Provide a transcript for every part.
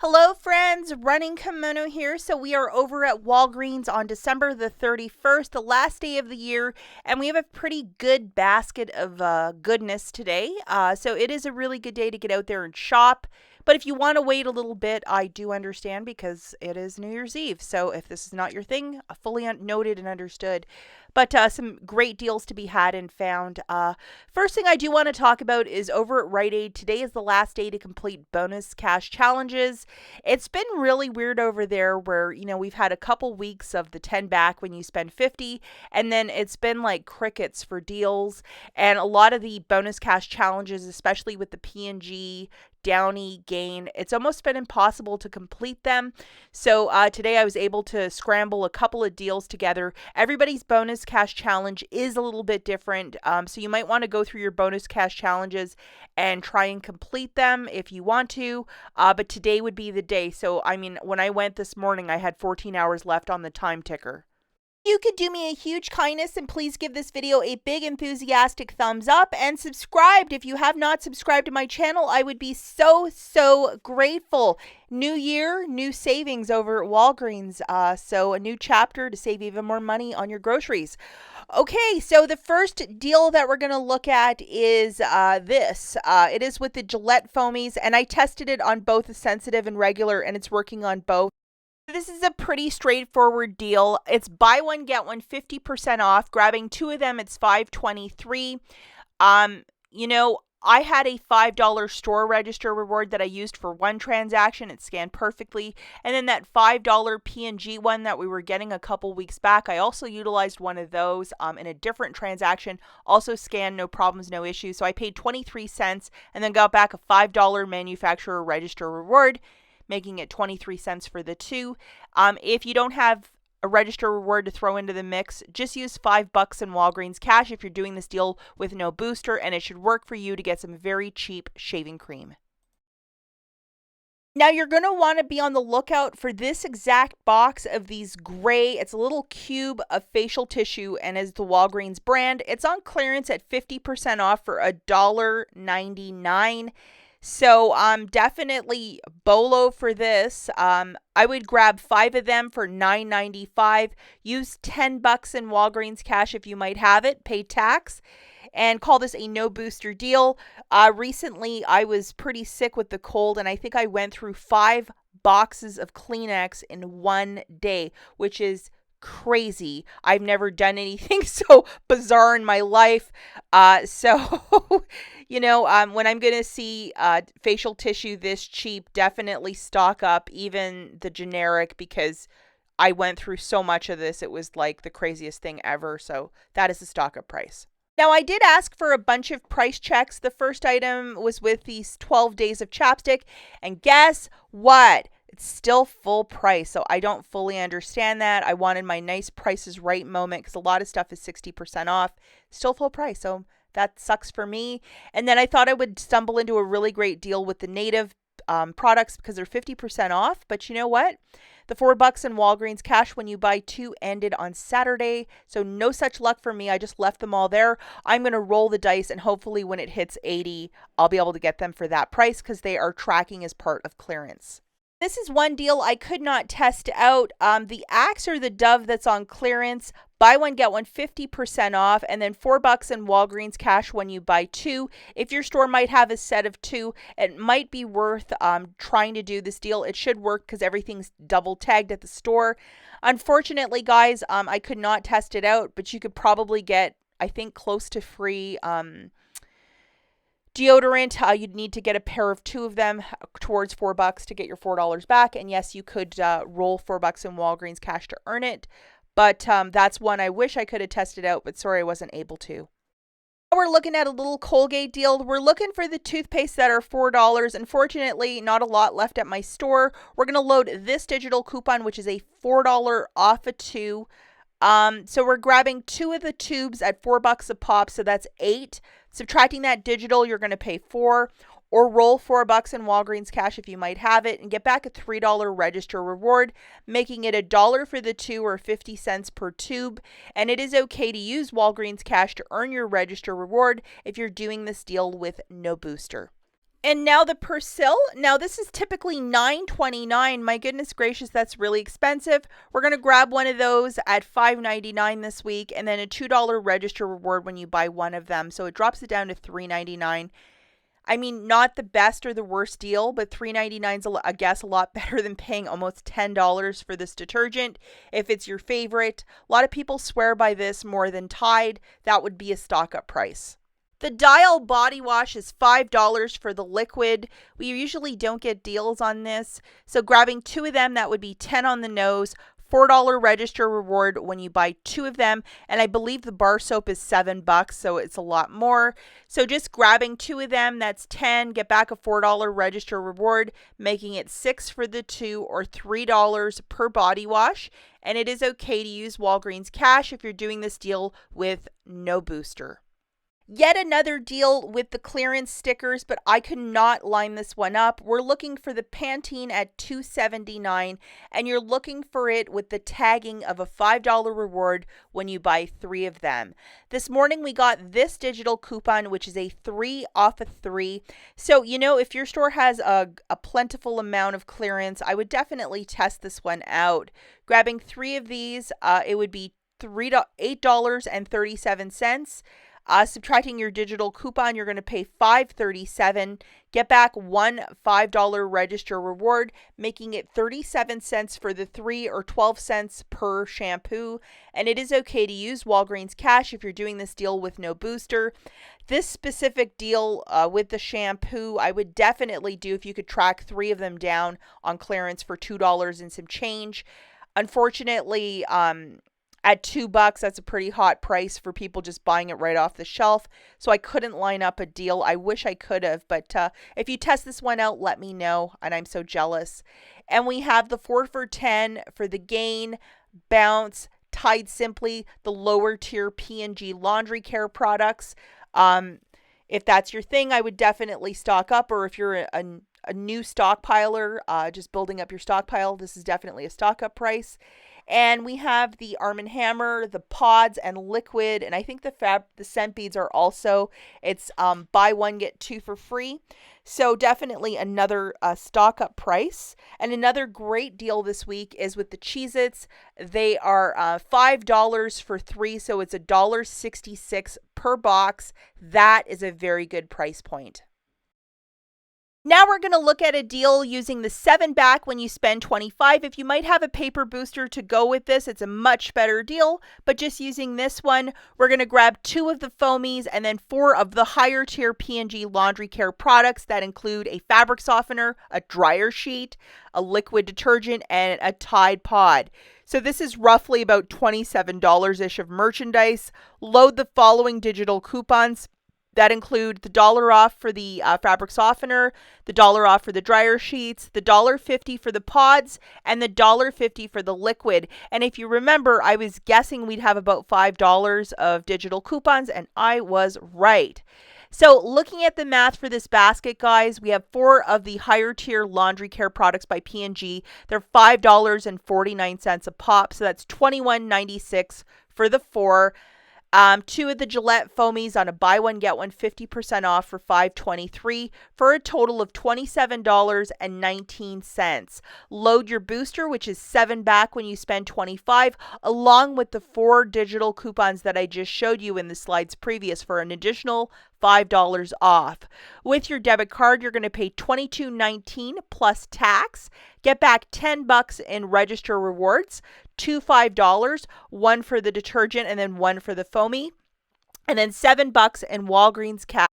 Hello friends, Running Kimono here. So we are over at Walgreens on December the 31st, the last day of the year, and we have a pretty good basket of goodness today. So it is a really good day to get out there and shop. But if you want to wait a little bit, I do understand because it is New Year's Eve. So if this is not your thing, fully noted and understood. But some great deals to be had and found. First thing I do want to talk about is over at Rite Aid. Today is the last day to complete bonus cash challenges. It's been really weird over there where, we've had a couple weeks of the 10 back when you spend 50, and then it's been like crickets for deals. And a lot of the bonus cash challenges, especially with the P&G, Downy, Gain, it's almost been impossible to complete them. So today I was able to scramble a couple of deals together. Everybody's bonus cash challenge is a little bit different. So you might want to go through your bonus cash challenges and try and complete them if you want to. But today would be the day. So, when I went this morning, I had 14 hours left on the time ticker. You could do me a huge kindness and please give this video a big enthusiastic thumbs up and subscribe. If you have not subscribed to my channel, I would be so grateful. New year, new savings over at Walgreens. So a new chapter to save even more money on your groceries. Okay, so the first deal that we're going to look at is this. It is with the Gillette foamies, and I tested it on both the sensitive and regular, and it's working on both. This is a pretty straightforward deal. It's buy one, get one 50% off. Grabbing two of them, it's $5.23. I had a $5 store register reward that I used for one transaction. It scanned perfectly. And then that $5 P&G one that we were getting a couple weeks back, I also utilized one of those in a different transaction. Also scanned, no problems, no issues. So I paid 23 cents and then got back a $5 manufacturer register reward, making it 23 cents for the two. If you don't have a register reward to throw into the mix, just use $5 in Walgreens cash if you're doing this deal with no booster, and it should work for you to get some very cheap shaving cream. Now you're going to want to be on the lookout for this exact box of these gray, it's a little cube of facial tissue and is the Walgreens brand. It's on clearance at 50% off for $1.99. So definitely BOLO for this. I would grab 5 of them for $9.95. Use $10 in Walgreens cash if you might have it. Pay tax. And call this a no booster deal. Recently, I was pretty sick with the cold, and I think I went through 5 boxes of Kleenex in one day, which is crazy. I've never done anything so bizarre in my life. When I'm going to see facial tissue this cheap, definitely stock up, even the generic, because I went through so much of this. It was like the craziest thing ever. So that is the stock up price. Now, I did ask for a bunch of price checks. The first item was with these 12 days of chapstick. And guess what? It's still full price, so I don't fully understand that. I wanted my nice prices right moment because a lot of stuff is 60% off. Still full price, so that sucks for me. And then I thought I would stumble into a really great deal with the native products because they're 50% off. But you know what? The $4 in Walgreens cash when you buy 2 ended on Saturday, so no such luck for me. I just left them all there. I'm going to roll the dice, and hopefully when it hits 80, I'll be able to get them for that price because they are tracking as part of clearance. This is one deal I could not test out. The Axe or the Dove that's on clearance. Buy one, get one 50% off, and then $4 in Walgreens cash when you buy 2. If your store might have a set of 2, it might be worth trying to do this deal. It should work because everything's double tagged at the store. Unfortunately, guys, I could not test it out, but you could probably get, I think, close to free deodorant. You'd need to get a pair of 2 of them towards $4 to get your $4 back. And yes, you could roll $4 in Walgreens cash to earn it. But that's one I wish I could have tested out, but sorry I wasn't able to. We're looking at a little Colgate deal. We're looking for the toothpaste that are $4. Unfortunately, not a lot left at my store. We're going to load this digital coupon, which is a $4 off a 2. So we're grabbing 2 of the tubes at $4 a pop, so that's 8. Subtracting that digital, you're going to pay 4, or roll $4 in Walgreens cash if you might have it, and get back a $3 register reward, making it $1 for the 2 or 50 cents per tube. And it is okay to use Walgreens cash to earn your register reward if you're doing this deal with no booster. And now the Persil. Now this is typically $9.29. My goodness gracious, that's really expensive. We're going to grab one of those at $5.99 this week, and then a $2 register reward when you buy one of them. So it drops it down to $3.99. I mean, not the best or the worst deal, but $3.99 is, I guess, a lot better than paying almost $10 for this detergent. If it's your favorite, a lot of people swear by this more than Tide. That would be a stock up price. The Dial body wash is $5 for the liquid. We usually don't get deals on this. So grabbing two of them, that would be 10 on the nose, $4 register reward when you buy two of them. And I believe the bar soap is $7, so it's a lot more. So just grabbing two of them, that's 10, get back a $4 register reward, making it 6 for the two or $3 per body wash. And it is okay to use Walgreens cash if you're doing this deal with no booster. Yet another deal with the clearance stickers, but I could not line this one up. We're looking for the Pantene at $2.79, and you're looking for it with the tagging of a $5 reward when you buy 3 of them. This morning we got this digital coupon, which is a 3 off of 3. So, if your store has a plentiful amount of clearance, I would definitely test this one out. Grabbing 3 of these, it would be $8.37. Subtracting your digital coupon, you're going to pay $5.37. Get back one $5 register reward, making it 37 cents for the 3 or 12 cents per shampoo. And it is okay to use Walgreens cash if you're doing this deal with no booster. This specific deal with the shampoo, I would definitely do if you could track 3 of them down on clearance for $2 and some change. Unfortunately, at $2, that's a pretty hot price for people just buying it right off the shelf. So I couldn't line up a deal. I wish I could have, but if you test this one out, let me know. And I'm so jealous. And we have the 4 for $10 for the Gain, Bounce, Tide Simply, the lower tier P&G laundry care products. If that's your thing, I would definitely stock up. Or if you're a new stockpiler, just building up your stockpile, this is definitely a stock up price. And we have the Arm & Hammer, the pods and liquid, and I think the scent beads are also, it's buy one, get 2 for free. So definitely another stock up price. And another great deal this week is with the Cheez-Its. They are $5 for 3, so it's $1.66 per box. That is a very good price point. Now we're going to look at a deal using the 7 back when you spend $25. If you might have a paper booster to go with this, it's a much better deal. But just using this one, we're going to grab 2 of the foamies and then 4 of the higher tier P&G laundry care products that include a fabric softener, a dryer sheet, a liquid detergent, and a Tide Pod. So this is roughly about $27-ish of merchandise. Load the following digital coupons that include the $1 off for the fabric softener, the $1 off for the dryer sheets, the $1.50 for the pods, and the $1.50 for the liquid. And if you remember, I was guessing we'd have about $5 of digital coupons, and I was right. So looking at the math for this basket, guys, we have 4 of the higher tier laundry care products by P&G. They're $5.49 a pop, so that's $21.96 for the 4. 2 of the Gillette foamies on a buy one get one 50% off for $5.23 for a total of $27.19. Load your booster, which is 7 back when you spend $25, along with the 4 digital coupons that I just showed you in the slides previous for an additional $5 off. With your debit card, you're going to pay $22.19 plus tax. Get back $10 in register rewards, 2 $5, 1 for the detergent and then 1 for the foamy, and then $7 in Walgreens cash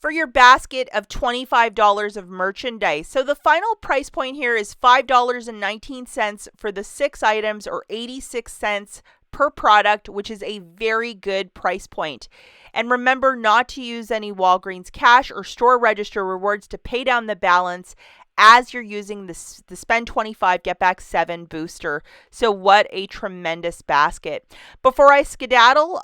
for your basket of $25 of merchandise. So the final price point here is $5.19 for the 6 items, or 86 cents per product, which is a very good price point. And remember not to use any Walgreens cash or store register rewards to pay down the balance as you're using the spend 25 get back 7 booster. So what a tremendous basket. Before I skedaddle,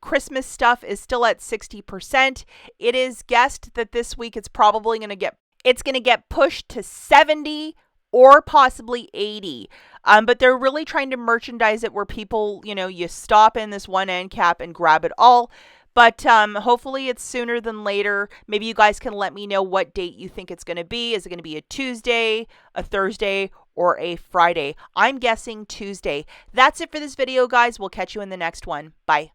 Christmas stuff is still at 60%. It is guessed that this week it's probably going to get pushed to 70 or possibly 80. But they're really trying to merchandise it where people, you stop in this one end cap and grab it all. But hopefully it's sooner than later. Maybe you guys can let me know what date you think it's going to be. Is it going to be a Tuesday, a Thursday, or a Friday? I'm guessing Tuesday. That's it for this video, guys. We'll catch you in the next one. Bye.